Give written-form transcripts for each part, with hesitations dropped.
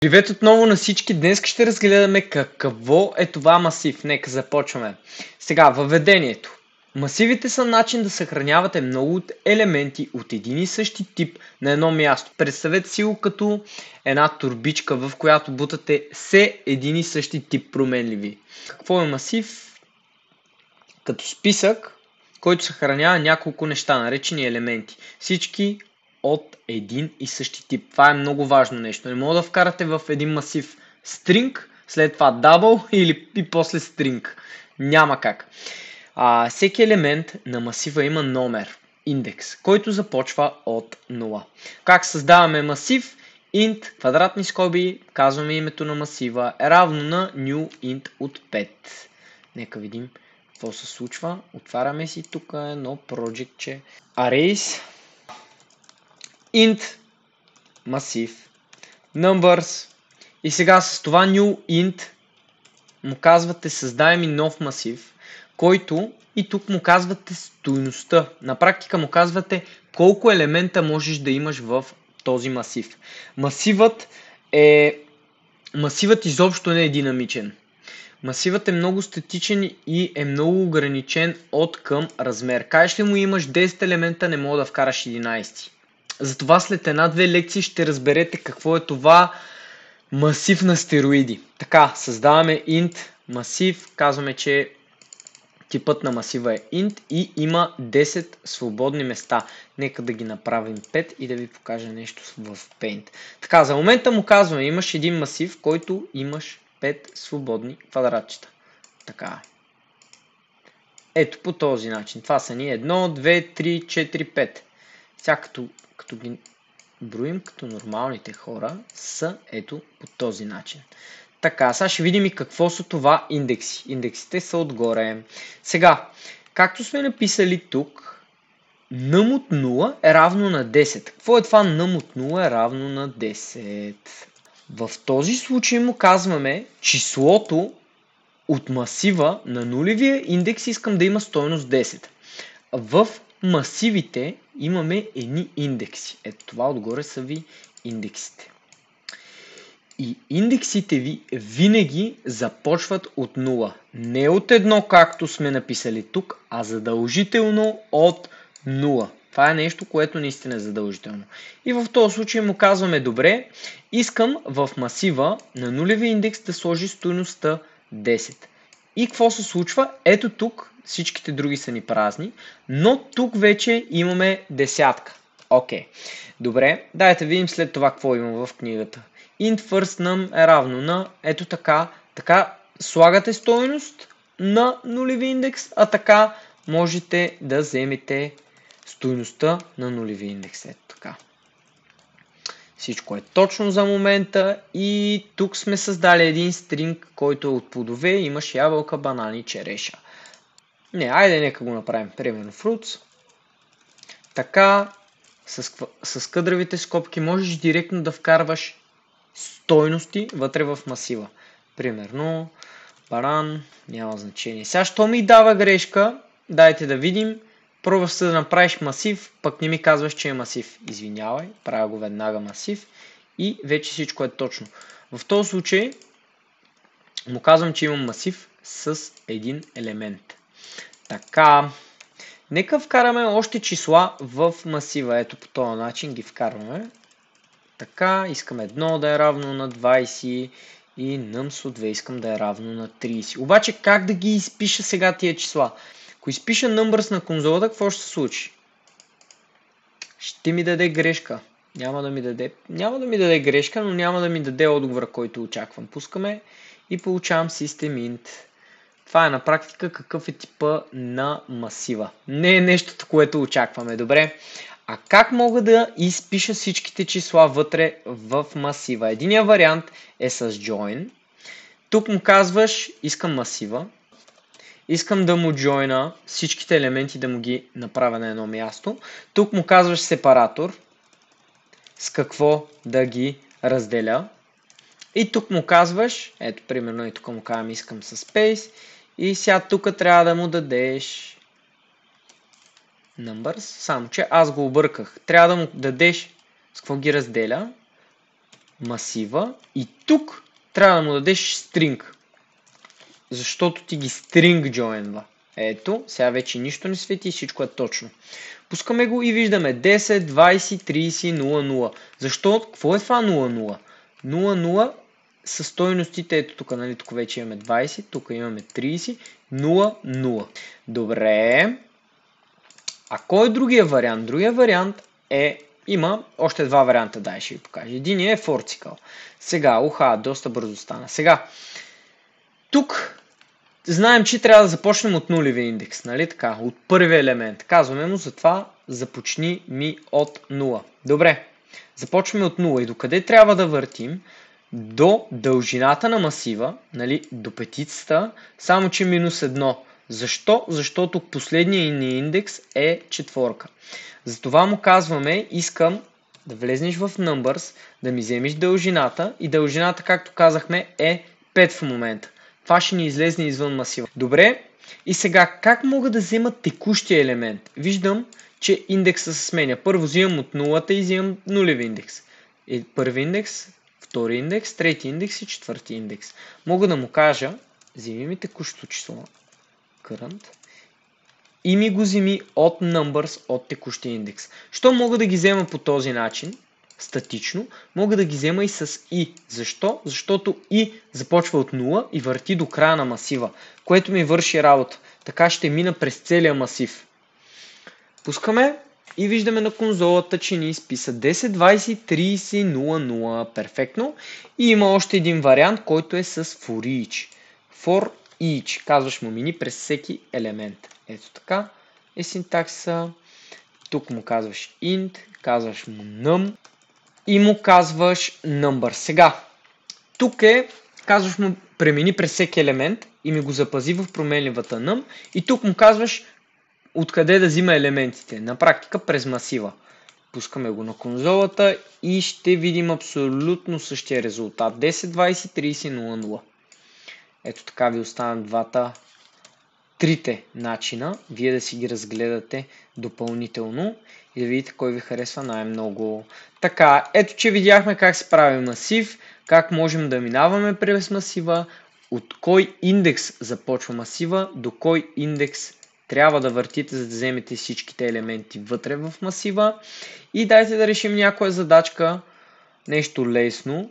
Привет отново на всички. Днес ще разгледаме какво е това масив. Нека започваме. Сега, въведението. Масивите са начин да съхранявате много от елементи от един и същи тип на едно място. Представете си го като една турбичка, в която бутате все един и същи тип променливи. Какво е масив? Като списък, който съхранява няколко неща, наречени елементи. Всички от един и същи тип. Това е много важно нещо. Не мога да вкарате в един масив string, след това double и после string. Няма как. Всеки елемент на масива има номер, индекс, който започва от 0. Как създаваме масив? Int, квадратни скоби, казваме името на масива, е равно на new int от 5. Нека видим какво се случва. Отваряме си тук едно project, arrays, int, масив, numbers и сега с това new int му казвате създай ми нов масив, който и тук му казвате стойността. На практика му казвате колко елемента можеш да имаш в този масив. Масивът изобщо не е динамичен. Масивът е много статичен и е много ограничен от към размер. Кажеш ли му имаш 10 елемента, не мога да вкараш 11. Затова след една-две лекции ще разберете какво е това масив на стероиди. Така, създаваме int масив, казваме, че типът на масива е int и има 10 свободни места. Нека да ги направим 5 и да ви покажа нещо в Paint. Така, за момента му казваме, имаш един масив, в който имаш 5 свободни квадратчета. Така. Ето по този начин. Това са ни 1, 2, 3, 4, 5. Сега като ги броим като нормалните хора, са ето по този начин. Така, сега ще видим и какво са това индекси. Индексите са отгоре. Сега, както сме написали тук, num от 0 е равно на 10. Какво е това num от 0 е равно на 10? В този случай му казваме числото от масива на нулевия индекс искам да има стойност 10. В масивите имаме едни индекси. Ето това отгоре са ви индексите. И индексите ви винаги започват от 0. Не от 1, както сме написали тук, а задължително от 0. Това е нещо, което наистина е задължително. И в този случай му казваме добре, искам в масива на нулевия индекс да сложи стойността 10. И какво се случва? Ето тук всичките други са ни празни, но тук вече имаме десятка. Окей. Добре, дайте видим след това какво има в книгата. Int first num е равно на ето така. Така слагате стойност на нулеви индекс, а така можете да вземете стойността на нулеви индекс. Ето така. Всичко е точно за момента и тук сме създали един стринг, който е от плодове. Имаш ябълка, банани, череша. Айде нека го направим. Примерно fruits. Така, с къдравите скобки можеш директно да вкарваш стойности вътре в масива. Примерно, баран, няма значение. Сега, що ми дава грешка, дайте да видим. Пробваш се да направиш масив, пък не ми казваш, че е масив. Извинявай, правя го веднага масив и вече всичко е точно. В този случай му казвам, че имам масив с един елемент. Така, нека вкараме още числа в масива. Ето по този начин ги вкарваме. Така, искам 1 да е равно на 20 и nums от 2 искам да е равно на 30. Обаче как да ги изпиша сега тия числа? Ако изпиша numbers на конзолата, какво ще се случи? Ще ми даде грешка. Няма да ми даде грешка, но няма да ми даде отговора, който очаквам. Пускаме и получавам system.int. Това е на практика какъв е типа на масива. Не е нещото, което очакваме. Добре. А как мога да изпиша всичките числа вътре в масива? Единият вариант е с join. Тук му казваш, искам масива. Искам да му join всичките елементи, да му ги направя на едно място. Тук му казваш сепаратор. С какво да ги разделя. И тук му казваш, ето примерно и тук му казвам искам с space. И сега тук трябва да му дадеш numbers, само че аз го обърках. Трябва да му дадеш с какво ги разделя. масива и тук трябва да му дадеш string, защото ти ги string join-ва. Ето, сега вече нищо не свети и всичко е точно. Пускаме го и виждаме 10, 20, 30, 00. Защо? Какво е това 00? 00 са стойностите, ето тук, нали, тук вече имаме 20, тук имаме 30, 0. Добре. А кой е другия вариант? Другия вариант е, има още два варианта, дай ще ви покажа. Единият е Fortical. Сега, доста бързо стана. Сега, тук знаем, че трябва да започнем от нулевия индекс, нали така? От първия елемент. Казваме му затова започни ми от 0. Добре, започваме от 0 и докъде трябва да въртим? До дължината на масива, нали, до петицата, само че минус 1. Защо? Защото последният ни индекс е четворка. Затова му казваме, искам да влезнеш в numbers, да ми вземеш дължината и дължината, както казахме, е 5 в момента. Това ще ни излезне извън масива. Добре, и сега как мога да взема текущия елемент? Виждам, че индекса се сменя. Първо взимам от нулата и взимам нулеви индекс. Първи индекс, втори индекс, трети индекс и четвърти индекс. Мога да му кажа, вземи ми текущото число, current, и ми го вземи от numbers, от текущия индекс. Що мога да ги взема по този начин? Статично, мога да ги взема и с i. Защо? Защото i започва от 0 и върти до края на масива, което ми върши работа. Така ще мина през целия масив. Пускаме и виждаме на конзолата, че ни изписа 10, 20, 30, 00. Перфектно. И има още един вариант, който е с for each. For each. Казваш му мини през всеки елемент. Ето така е синтакса. Тук му казваш int, казваш му num и му казваш number. Сега, тук казваш му премини през всеки елемент и ми го запази в променливата num и тук му казваш откъде да взима елементите. На практика през масива. Пускаме го на конзолата и ще видим абсолютно същия резултат. 10, 20, 30, 00. Ето така ви оставям трите начина. Вие да си ги разгледате допълнително и да видите кой ви харесва най-много. Така, ето че видяхме как се прави масив, как можем да минаваме през масива, от кой индекс започва масива, до кой индекс трябва да въртите, за да вземете всичките елементи вътре в масива. И дайте да решим някоя задачка, нещо лесно,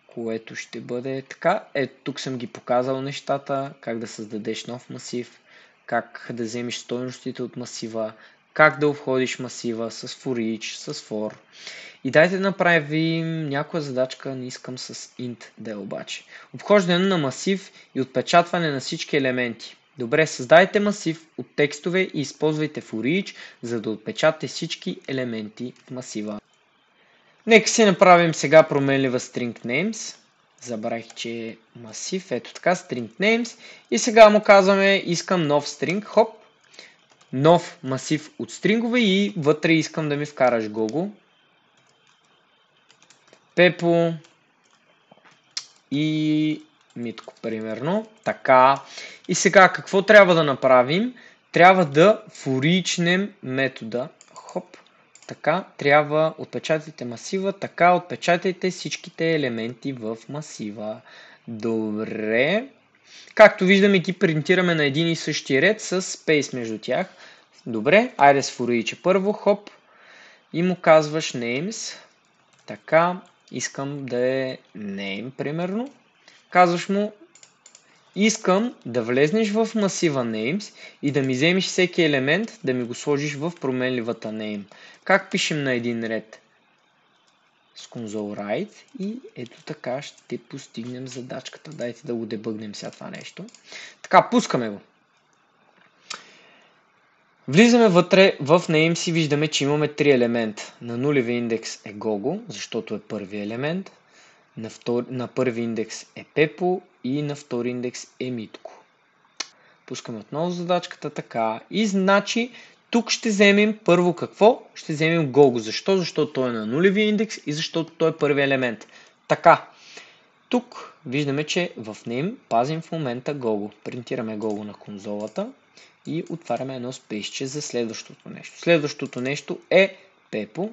което ще бъде така. Ето тук съм ги показал нещата, как да създадеш нов масив, как да вземеш стойностите от масива, как да обходиш масива с for each, с for. И дайте да направим някоя задачка, не искам с int да е обаче. Обхождане на масив и отпечатване на всички елементи. Добре, създайте масив от текстове и използвайте for each, за да отпечатате всички елементи в масива. Нека си направим сега променлива string names. Забравих, че е масив. Ето така, string names. И сега му казваме, искам нов string. Хоп. Нов масив от стрингове и вътре искам да ми вкараш Gogo, Пепо и Митко, примерно. Така. И сега какво трябва да направим? Трябва да for each метода. Хоп. Така, трябва отпечатайте масива, така отпечатайте всичките елементи в масива. Добре. Както виждаме, ги принтираме на един и същи ред с space между тях. Добре, айде с for each първо, хоп. И му казваш names. Така, искам да е name, примерно. Казваш му, искам да влезнеш в масива names и да ми вземеш всеки елемент, да ми го сложиш в променливата name. Как пишем на един ред? С console write и ето така ще постигнем задачката. Дайте да го дебъгнем сега това нещо. Така, пускаме го. Влизаме вътре в names и виждаме, че имаме три елемента. На нулевия индекс е Gogo, защото е първи елемент. На първи индекс е Пепо и на втори индекс е Митко. Пускаме отново задачката така. И значи тук ще вземем първо какво? Ще вземем Gogo. Защо? Защото той е на нулевия индекс и защото той е първи елемент. Така. Тук виждаме, че в name пазим в момента Gogo. Принтираме Gogo на конзолата и отваряме едно спейсче за следващото нещо. Следващото нещо е Пепо.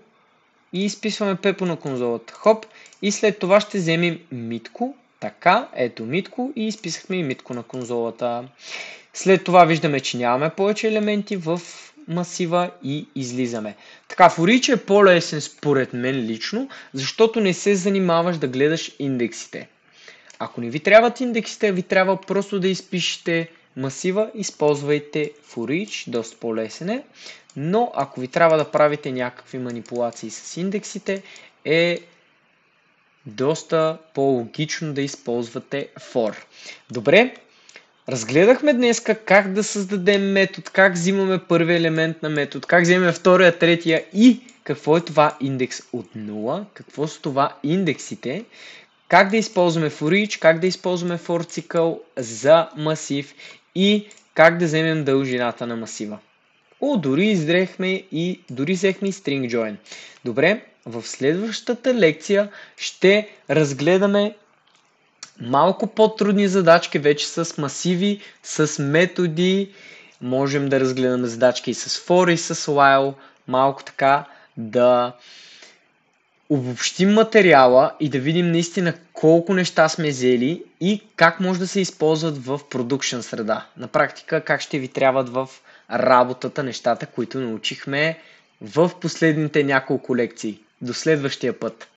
и изписваме Пепо на конзолата. Хоп. И след това ще вземем Митко. Така, ето Митко и изписахме и Митко на конзолата. След това виждаме, че нямаме повече елементи в масива и излизаме. Така, for each е по-лесен според мен лично, защото не се занимаваш да гледаш индексите. Ако не ви трябват индексите, ви трябва просто да изпишете масива, използвайте for each, доста по-лесен е. Но ако ви трябва да правите някакви манипулации с индексите, е доста по-логично да използвате for. Добре, разгледахме днеска как да създадем метод, как взимаме първи елемент на метод, как вземем втория, третия и какво е това индекс от 0, какво са това индексите, как да използваме for each, как да използваме for цикъл за масив и как да вземем дължината на масива. Дори взехме и string join. Добре, в следващата лекция ще разгледаме малко по-трудни задачки вече с масиви, с методи. Можем да разгледаме задачки и с for и с while. Малко така да обобщим материала и да видим наистина колко неща сме взели и как може да се използват в продукшн среда. На практика как ще ви трябват в работата нещата, които научихме в последните няколко лекции. До следващия път!